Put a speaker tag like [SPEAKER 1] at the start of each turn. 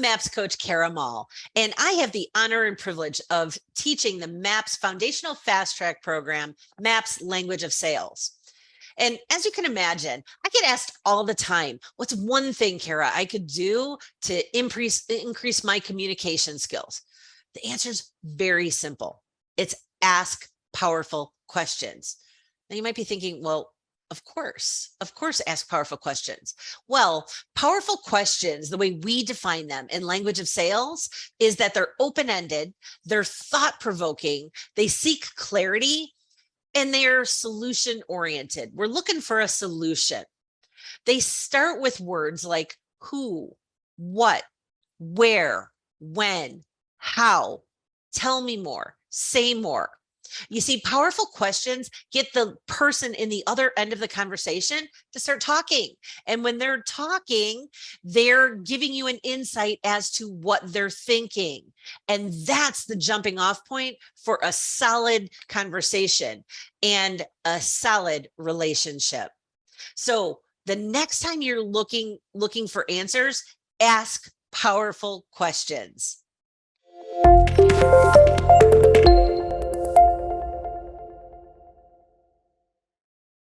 [SPEAKER 1] MAPS Coach Kara Moll, and I have the honor and privilege of teaching the MAPS Foundational Fast Track Program, MAPS Language of Sales. And as you can imagine, I get asked all the time, what's one thing, Kara, I could do to increase my communication skills? The answer is very simple. It's ask powerful questions. Now you might be thinking, well, of course, ask powerful questions. Well, powerful questions, the way we define them in language of sales, is that they're open-ended, they're thought-provoking, they seek clarity, and they're solution-oriented. We're looking for a solution. They start with words like who, what, where, when, how, tell me more, say more. You see, powerful questions get the person in the other end of the conversation to start talking. And when they're talking, they're giving you an insight as to what they're thinking. And that's the jumping off point for a solid conversation and a solid relationship. So the next time you're looking for answers, ask powerful questions.